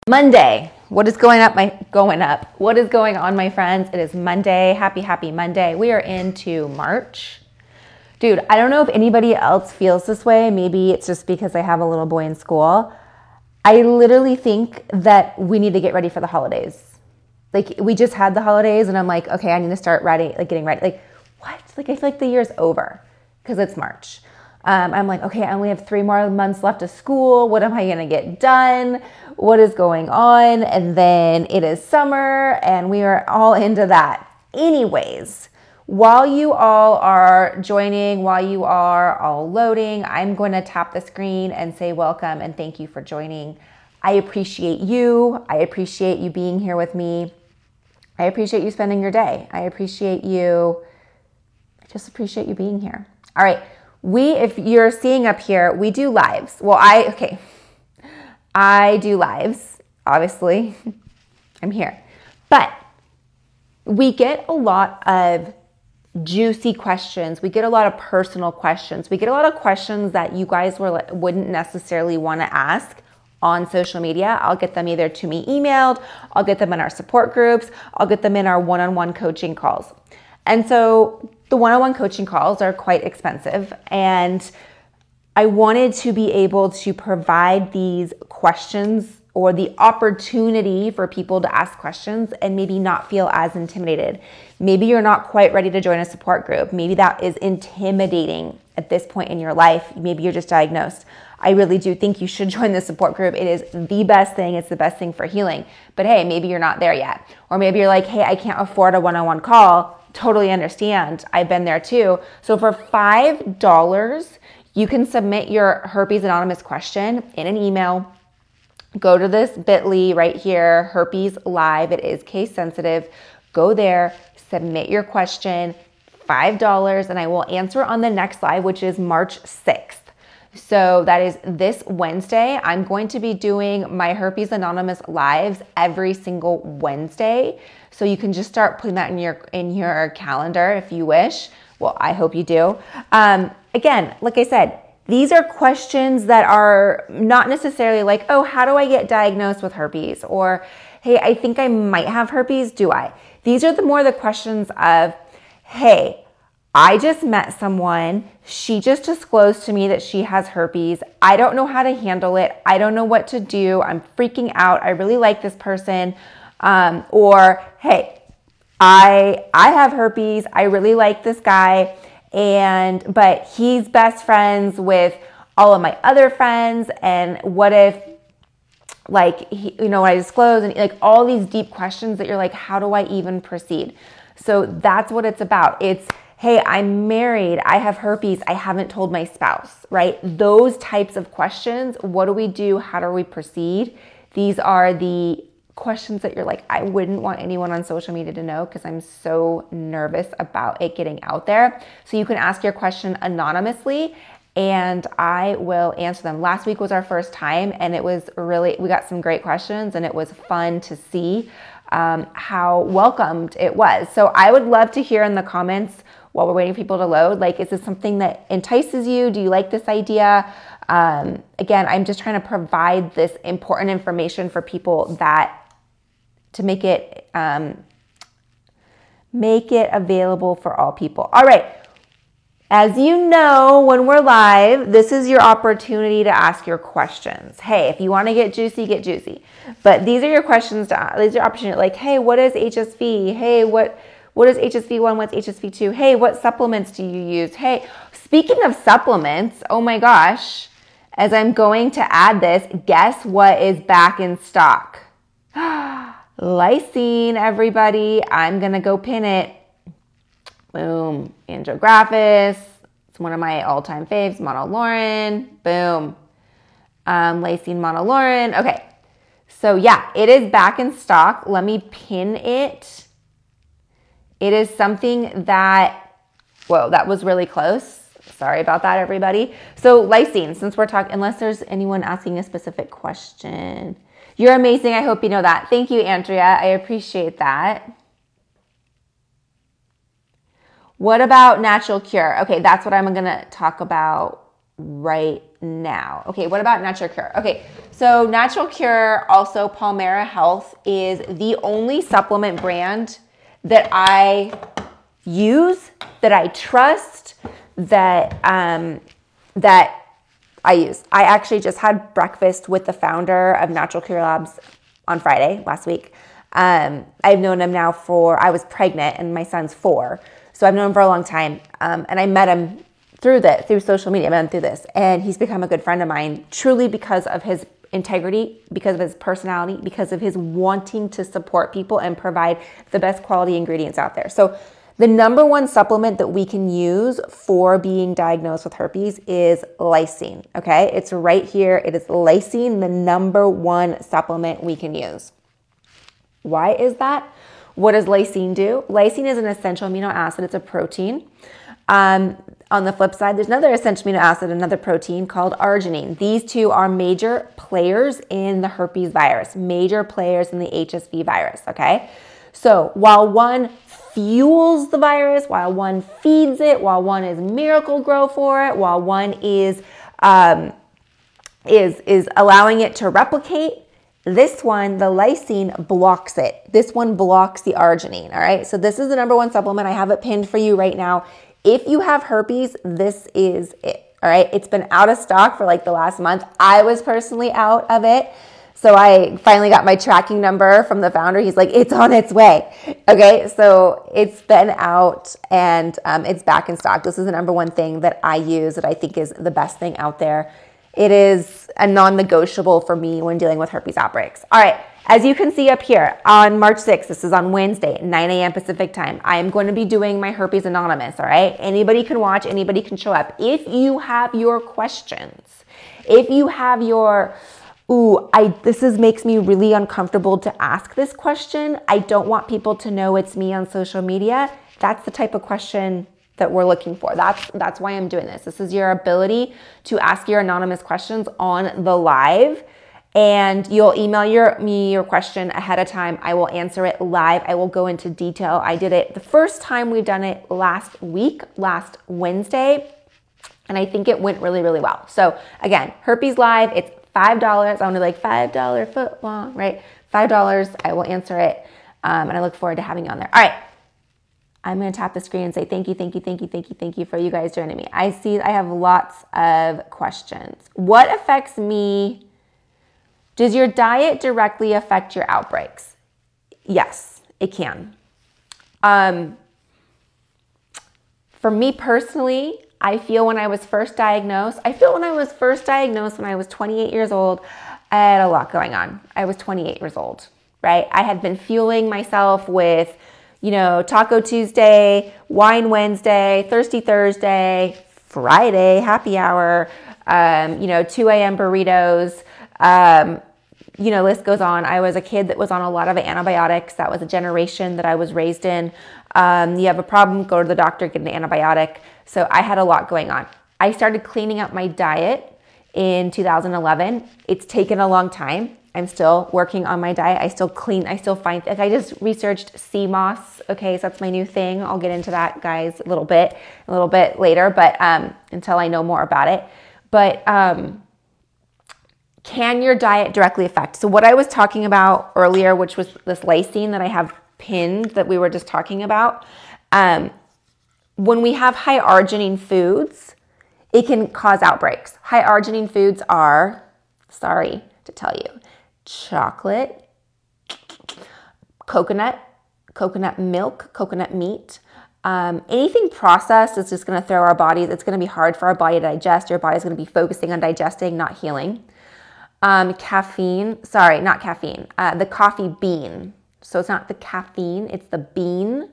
Monday. What is going up? What is going on, my friends? It is Monday. Happy Monday. We are into March. Dude, I don't know if anybody else feels this way. Maybe it's just because I have a little boy in school. I literally think that we need to get ready for the holidays. Like, we just had the holidays and I'm like, okay, I need to start getting ready. Like, what? Like, I feel like the year's over because it's March. I'm like, okay, I only have 3 more months left of school. What am I going to get done? What is going on? And then it is summer and we are all into that. Anyways, while you all are joining, while you are all loading, I'm going to tap the screen and say welcome and thank you for joining. I appreciate you. I appreciate you being here with me. I appreciate you spending your day. I just appreciate you being here. All right. If you're seeing up here, we do lives. Well, I do lives, obviously. I'm here. But we get a lot of juicy questions. We get a lot of personal questions. We get a lot of questions that you guys wouldn't necessarily want to ask on social media. I'll get them either to me emailed, I'll get them in our support groups, I'll get them in our one-on-one coaching calls. And so the one-on-one coaching calls are quite expensive, and I wanted to be able to provide these questions or the opportunity for people to ask questions and maybe not feel as intimidated. Maybe you're not quite ready to join a support group. Maybe that is intimidating at this point in your life. Maybe you're just diagnosed. I really do think you should join the support group. It is the best thing. It's the best thing for healing. But hey, maybe you're not there yet. Or maybe you're like, hey, I can't afford a one-on-one call. Totally understand. I've been there too. So for $5, you can submit your Herpes Anonymous question in an email. Go to this bit.ly right here, Herpes Live. It is case sensitive. Go there, submit your question, $5, and I will answer on the next live, which is March 6th. So that is this Wednesday. I'm going to be doing my Herpes Anonymous lives every single Wednesday. So you can just start putting that in your calendar if you wish. Well, I hope you do. Again, like I said, these are questions that are not necessarily like, oh, how do I get diagnosed with herpes? Or, hey, I think I might have herpes. Do I? These are more the questions of, hey, I just met someone. She just disclosed to me that she has herpes. I don't know how to handle it. I don't know what to do. I'm freaking out. I really like this person. Or, hey, I have herpes. I really like this guy. But he's best friends with all of my other friends. And what if, I disclose, and like all these deep questions that you're like, how do I even proceed? So that's what it's about. It's, hey, I'm married, I have herpes, I haven't told my spouse, right? Those types of questions. What do we do? How do we proceed? These are the questions that you're like, I wouldn't want anyone on social media to know because I'm so nervous about it getting out there. So you can ask your question anonymously and I will answer them. Last week was our first time and it was we got some great questions and it was fun to see how welcomed it was. So I would love to hear in the comments while we're waiting for people to load, like, is this something that entices you? Do you like this idea? Again, I'm just trying to provide this important information for people to make it available for all people. All right. As you know, when we're live, this is your opportunity to ask your questions. Hey, if you want to get juicy, get juicy. But these are your questions to ask. These are your opportunity. Like, hey, what is HSV? Hey, what is HSV1? What's HSV2? Hey, what supplements do you use? Hey, speaking of supplements, oh my gosh, as I'm going to add this, guess what is back in stock? Lysine, everybody. I'm going to go pin it. Boom. Andrographis. It's one of my all-time faves. Monolaurin. Boom. Lysine, Monolaurin. Okay. So yeah, it is back in stock. Let me pin it. It is something that, whoa, that was really close. Sorry about that, everybody. So Lysine, since we're talking, unless there's anyone asking a specific question. You're amazing. I hope you know that. Thank you, Andrea. I appreciate that. What about natural cure? Okay, that's what I'm going to talk about right now. Okay, what about Natural Cure? Okay, so Natural Cure, also Palmera Health, is the only supplement brand that I use, that I trust, that that I use. I actually just had breakfast with the founder of Natural Cure Labs on Friday last week. I've known him now I was pregnant and my son's 4. So I've known him for a long time. And I met him through social media. I met him through this. And he's become a good friend of mine, truly because of his integrity, because of his personality, because of his wanting to support people and provide the best quality ingredients out there. So the number one supplement that we can use for being diagnosed with herpes is lysine, okay? It's right here. It is lysine, the number one supplement we can use. Why is that? What does lysine do? Lysine is an essential amino acid. It's a protein. On the flip side, there's another essential amino acid, another protein called arginine. These two are major players in the herpes virus, major players in the HSV virus, okay? So while one fuels the virus, while one feeds it, while one is miracle grow for it, while one is allowing it to replicate, this one, the lysine, blocks it. This one blocks the arginine, all right? So this is the number one supplement. I have it pinned for you right now. If you have herpes, this is it, all right? It's been out of stock for like the last month. I was personally out of it. So I finally got my tracking number from the founder. He's like, it's on its way. Okay, so it's been out and it's back in stock. This is the number one thing that I use that I think is the best thing out there. It is a non-negotiable for me when dealing with herpes outbreaks. All right, as you can see up here, on March 6th, this is on Wednesday, 9 a.m. Pacific time, I am going to be doing my Herpes Anonymous, all right? Anybody can watch, anybody can show up. If you have your questions, if you have your, makes me really uncomfortable to ask this question, I don't want people to know it's me on social media, that's the type of question that we're looking for. That's why I'm doing this. This is your ability to ask your anonymous questions on the live, and you'll email me your question ahead of time. I will answer it live. I will go into detail. I did it the first time we've done it last Wednesday, and I think it went really, really well. So again, Herpes Live, it's $5. I want to like $5 foot long, right? $5. I will answer it, and I look forward to having you on there. All right. I'm going to tap the screen and say thank you for you guys joining me. I see I have lots of questions. What affects me? Does your diet directly affect your outbreaks? Yes, it can. For me personally, I feel when I was first diagnosed when I was 28 years old, I had a lot going on. I was 28 years old, right? I had been fueling myself with Taco Tuesday, Wine Wednesday, Thirsty Thursday, Friday, happy hour, 2 a.m. burritos, list goes on. I was a kid that was on a lot of antibiotics. That was a generation that I was raised in. You have a problem, go to the doctor, get an antibiotic. So I had a lot going on. I started cleaning up my diet in 2011. It's taken a long time. I'm still working on my diet. I still find, I just researched sea moss. Okay, so that's my new thing. I'll get into that, guys, a little bit later, but until I know more about it. But can your diet directly affect? So what I was talking about earlier, which was this lysine that I have pinned that we were just talking about, when we have high arginine foods, it can cause outbreaks. High arginine foods are, sorry to tell you, chocolate, coconut milk, coconut meat. Anything processed is just going to throw our bodies. It's going to be hard for our body to digest. Your body's going to be focusing on digesting, not healing. Caffeine, sorry, not caffeine, the coffee bean. So it's not the caffeine, it's the bean.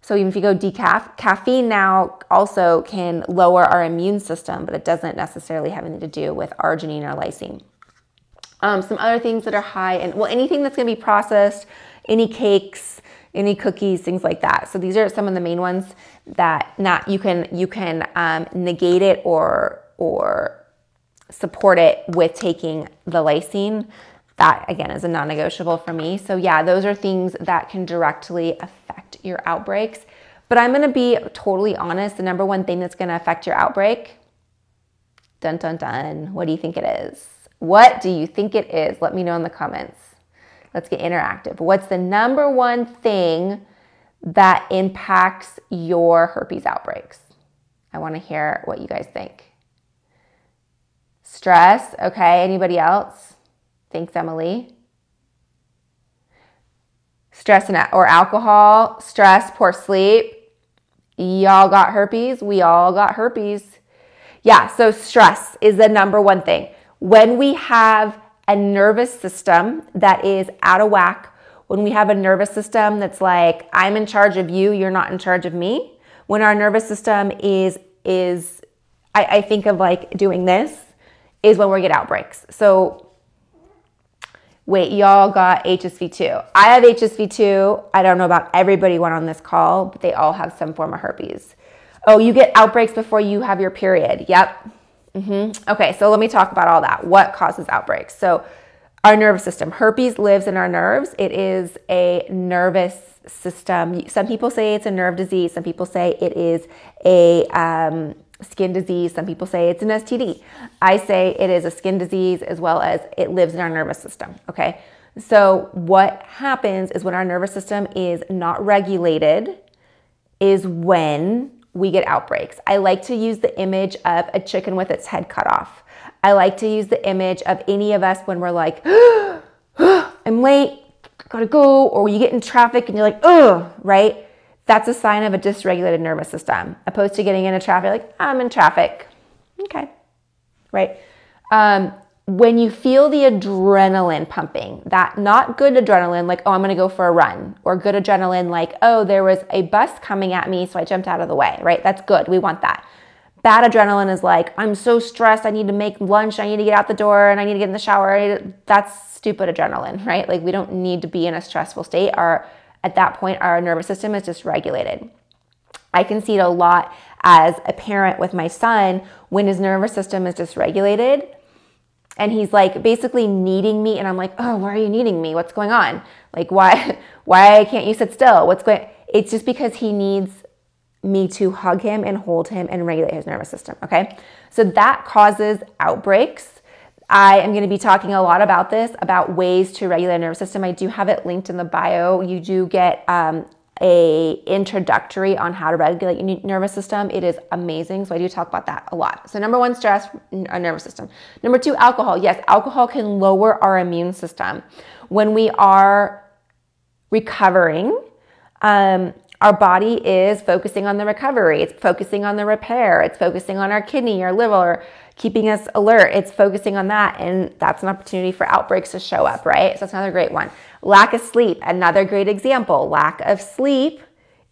So even if you go decaf, caffeine now also can lower our immune system, but it doesn't necessarily have anything to do with arginine or lysine. Some other things that are high in, anything that's going to be processed, any cakes, any cookies, things like that. So these are some of the main ones that you can negate it or support it with taking the lysine. That again is a non-negotiable for me. So yeah, those are things that can directly affect your outbreaks. But I'm going to be totally honest. The number one thing that's going to affect your outbreak, Dun, dun, dun. What do you think it is? What do you think it is? Let me know in the comments. Let's get interactive. What's the number one thing that impacts your herpes outbreaks? I want to hear what you guys think. Stress. Okay. Anybody else? Thanks, Emily. Stress or alcohol. Stress, poor sleep. Y'all got herpes. We all got herpes. Yeah. So stress is the number one thing. When we have a nervous system that is out of whack, when we have a nervous system that's like, I'm in charge of you, you're not in charge of me. When our nervous system is I think of like doing this, is when we get outbreaks. So wait, y'all got HSV2. I have HSV2. I don't know about everybody on this call, but they all have some form of herpes. Oh, you get outbreaks before you have your period. Yep. Okay, so let me talk about all that. What causes outbreaks? So our nervous system. Herpes lives in our nerves. It is a nervous system. Some people say it's a nerve disease. Some people say it is a skin disease. Some people say it's an STD. I say it is a skin disease as well as it lives in our nervous system, okay? So what happens is when our nervous system is not regulated is when we get outbreaks. I like to use the image of a chicken with its head cut off. I like to use the image of any of us when we're like, I'm late, gotta go, or you get in traffic and you're like, ugh, right? That's a sign of a dysregulated nervous system, opposed to getting into traffic, like, I'm in traffic. Okay, right? When you feel the adrenaline pumping, that not good adrenaline, like, oh, I'm gonna go for a run, or good adrenaline, like, oh, there was a bus coming at me, so I jumped out of the way, right? That's good, we want that. Bad adrenaline is like, I'm so stressed, I need to make lunch, I need to get out the door, and I need to get in the shower. That's stupid adrenaline, right? Like, we don't need to be in a stressful state. At that point, our nervous system is dysregulated. I can see it a lot as a parent with my son when his nervous system is dysregulated and he's like basically needing me, and I'm like, oh, why are you needing me? What's going on? Like, why can't you sit still? It's just because he needs me to hug him and hold him and regulate his nervous system, okay? So that causes outbreaks. I am going to be talking a lot about this, about ways to regulate the nervous system. I do have it linked in the bio. You do get a introductory on how to regulate your nervous system. It is amazing. So I do talk about that a lot. So number one, stress, nervous system. Number two, alcohol. Yes, alcohol can lower our immune system. When we are recovering, our body is focusing on the recovery. It's focusing on the repair. It's focusing on our kidney, our liver, keeping us alert. It's focusing on that. And that's an opportunity for outbreaks to show up, right? So that's another great one. Lack of sleep, another great example. Lack of sleep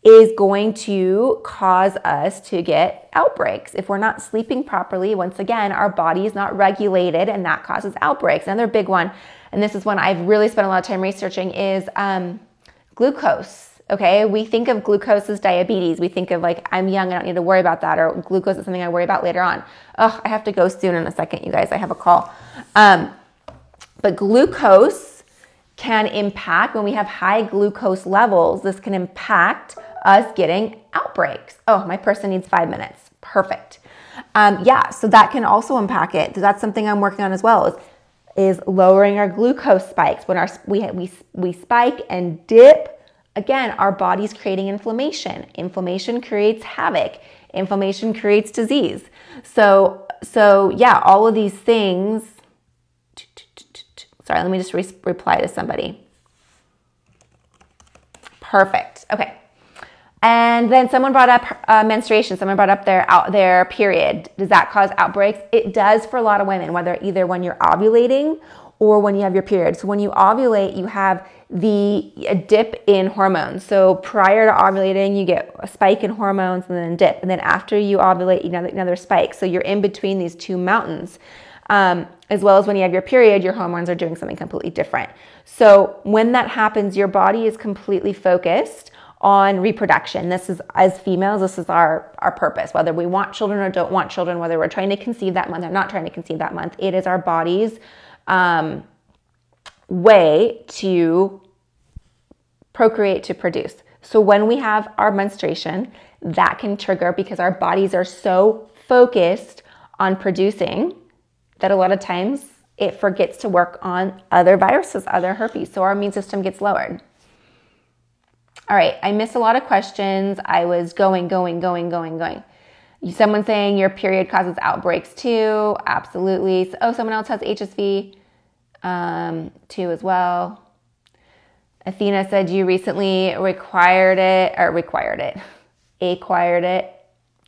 is going to cause us to get outbreaks. If we're not sleeping properly, once again, our body is not regulated, and that causes outbreaks. Another big one, and this is one I've really spent a lot of time researching, is glucose. Okay, we think of glucose as diabetes. We think of like, I'm young, I don't need to worry about that, or glucose is something I worry about later on. Oh, I have to go soon in a second, you guys. I have a call. But glucose can impact, when we have high glucose levels, this can impact us getting outbreaks. Oh, my person needs 5 minutes. Perfect. Yeah, so that can also impact it. That's something I'm working on as well, is lowering our glucose spikes. When we spike and dip, again, our body's creating inflammation. Inflammation creates havoc. Inflammation creates disease. So yeah, all of these things. Sorry, let me just reply to somebody. Perfect. Okay. And then someone brought up menstruation. Someone brought up their period. Does that cause outbreaks? It does for a lot of women, either when you're ovulating or when you have your period. So when you ovulate, you have a dip in hormones. So prior to ovulating, you get a spike in hormones and then a dip. And then after you ovulate, another spike. So you're in between these two mountains. As well as when you have your period, your hormones are doing something completely different. So when that happens, your body is completely focused on reproduction. This is, as females, this is our purpose. Whether we want children or don't want children, whether we're trying to conceive that month or not trying to conceive that month, it is our body's way to procreate, to produce. So when we have our menstruation, that can trigger, because our bodies are so focused on producing that a lot of times it forgets to work on other viruses, other herpes. So our immune system gets lowered. All right, I missed a lot of questions. I was going. Someone saying your period causes outbreaks too. Absolutely. Oh, someone else has HSV too as well. Athena said you recently acquired it.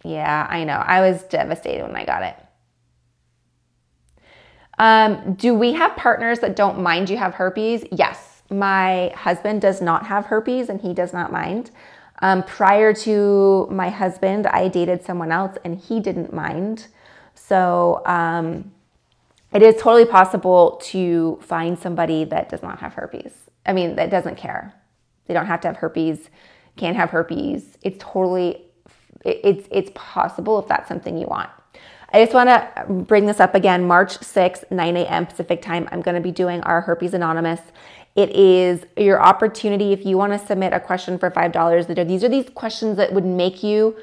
Yeah, I know. I was devastated when I got it. Do we have partners that don't mind you have herpes? Yes. My husband does not have herpes and he does not mind. Prior to my husband, I dated someone else and he didn't mind. So it is totally possible to find somebody that does not have herpes. I mean, that doesn't care. They don't have to have herpes, can't have herpes. It's possible if that's something you want. I just want to bring this up again. March 6th, 9 a.m. Pacific time, I'm going to be doing our Herpes Anonymous. It is your opportunity if you want to submit a question for $5. These are these questions that would make you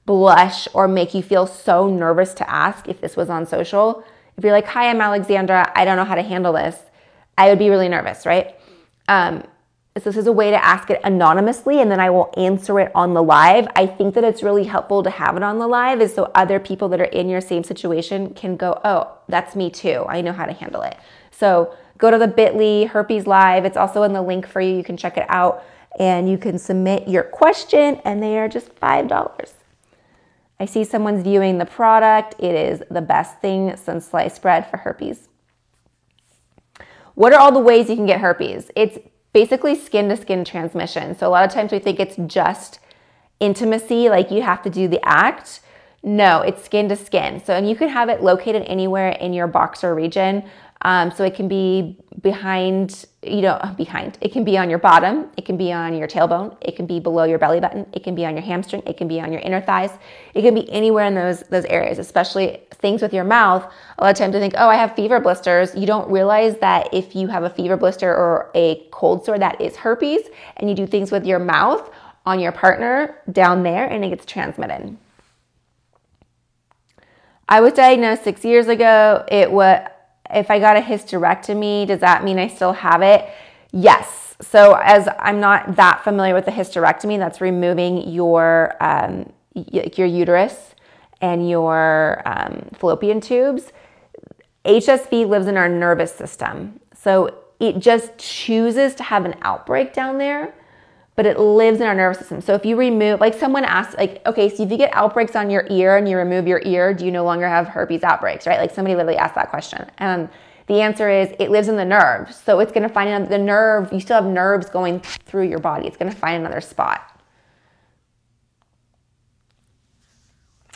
blush or make you feel so nervous to ask if this was on social. If you're like, hi, I'm Alexandra, I don't know how to handle this, I would be really nervous, right? So this is a way to ask it anonymously and then I will answer it on the live. I think that it's really helpful to have it on the live is so other people that are in your same situation can go, oh, that's me too. I know how to handle it. So go to the bit.ly Herpes Live. It's also in the link for you. You can check it out and you can submit your question and they are just $5. I see someone's viewing the product. It is the best thing since sliced bread for herpes. What are all the ways you can get herpes? It's basically skin-to-skin transmission. So a lot of times we think it's just intimacy, like you have to do the act. No, it's skin-to-skin. So and you can have it located anywhere in your boxer region. So it can be behind, it can be on your bottom, it can be on your tailbone, it can be below your belly button, it can be on your hamstring, it can be on your inner thighs, it can be anywhere in those areas, especially things with your mouth. A lot of times I think, oh, I have fever blisters. You don't realize that if you have a fever blister or a cold sore, that is herpes, and you do things with your mouth on your partner down there and it gets transmitted. I was diagnosed 6 years ago. If I got a hysterectomy, does that mean I still have it? Yes. So as I'm not that familiar with the hysterectomy, that's removing your uterus and your fallopian tubes. HSV lives in our nervous system. So it just chooses to have an outbreak down there, but it lives in our nervous system. So if you remove, like someone asked, like, okay, so if you get outbreaks on your ear and you remove your ear, do you no longer have herpes outbreaks, right? Like somebody literally asked that question. And the answer is it lives in the nerve. So it's going to find the nerve. You still have nerves going through your body. It's going to find another spot.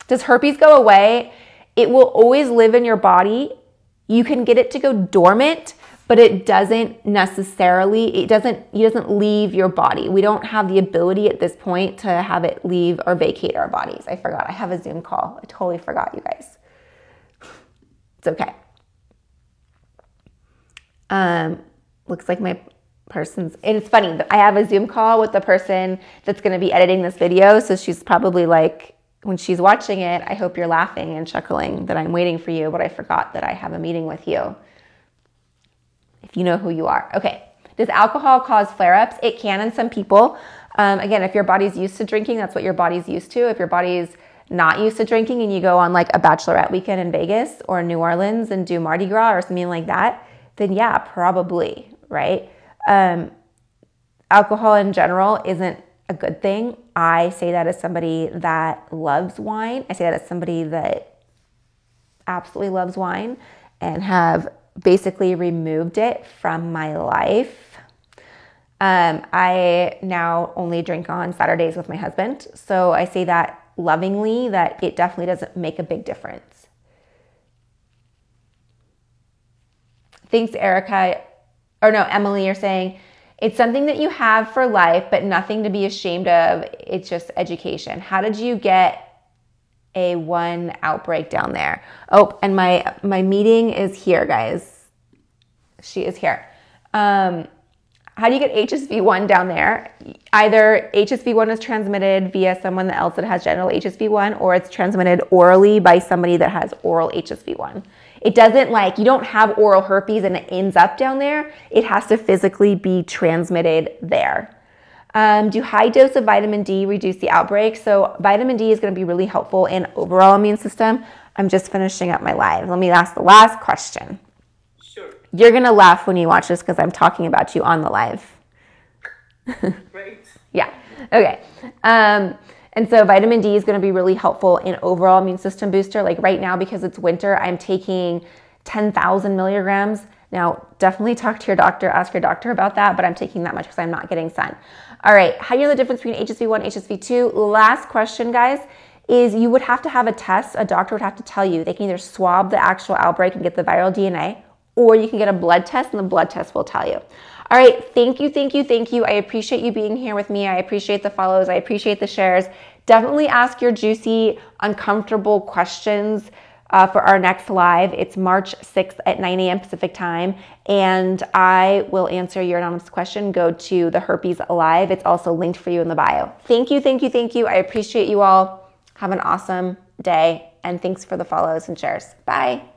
Does herpes go away? It will always live in your body. You can get it to go dormant, but it doesn't necessarily, it doesn't leave your body. We don't have the ability at this point to have it leave or vacate our bodies. I forgot, I have a Zoom call. I totally forgot, you guys. It's okay. Looks like my person's, and it's funny, I have a Zoom call with the person that's gonna be editing this video, so she's probably like, when she's watching it, I hope you're laughing and chuckling that I'm waiting for you, but I forgot that I have a meeting with you. If you know who you are. Okay, does alcohol cause flare-ups? It can in some people. Again, if your body's used to drinking, that's what your body's used to. If your body's not used to drinking and you go on like a bachelorette weekend in Vegas or New Orleans and do Mardi Gras or something like that, then yeah, probably, right? Alcohol in general isn't a good thing. I say that as somebody that loves wine. I say that as somebody that absolutely loves wine and have basically removed it from my life. I now only drink on Saturdays with my husband. So I say that lovingly, that it definitely doesn't make a big difference. Thanks, Erica. Or no, Emily, you're saying, it's something that you have for life, but nothing to be ashamed of. It's just education. How did you get a one outbreak down there? Oh, and my meeting is here, guys. She is here. How do you get HSV1 down there? Either HSV1 is transmitted via someone else that has genital HSV1, or it's transmitted orally by somebody that has oral HSV1. It doesn't like, you don't have oral herpes and it ends up down there. It has to physically be transmitted there. Do high dose of vitamin D reduce the outbreak? So vitamin D is going to be really helpful in overall immune system. I'm just finishing up my live. Let me ask the last question. Sure. You're going to laugh when you watch this because I'm talking about you on the live. Great. Yeah. Okay. And so vitamin D is going to be really helpful in overall immune system booster. Like right now, because it's winter, I'm taking 10,000 milligrams. Now, definitely talk to your doctor, ask your doctor about that, but I'm taking that much because I'm not getting sun. All right. How do you know the difference between HSV1 and HSV2? Last question, guys, is you would have to have a test. A doctor would have to tell you. They can either swab the actual outbreak and get the viral DNA, or you can get a blood test and the blood test will tell you. All right, thank you, thank you, thank you. I appreciate you being here with me. I appreciate the follows. I appreciate the shares. Definitely ask your juicy, uncomfortable questions for our next live. It's March 6th at 9 a.m. Pacific time, and I will answer your anonymous question. Go to the Herpes Live. It's also linked for you in the bio. Thank you, thank you, thank you. I appreciate you all. Have an awesome day, and thanks for the follows and shares. Bye.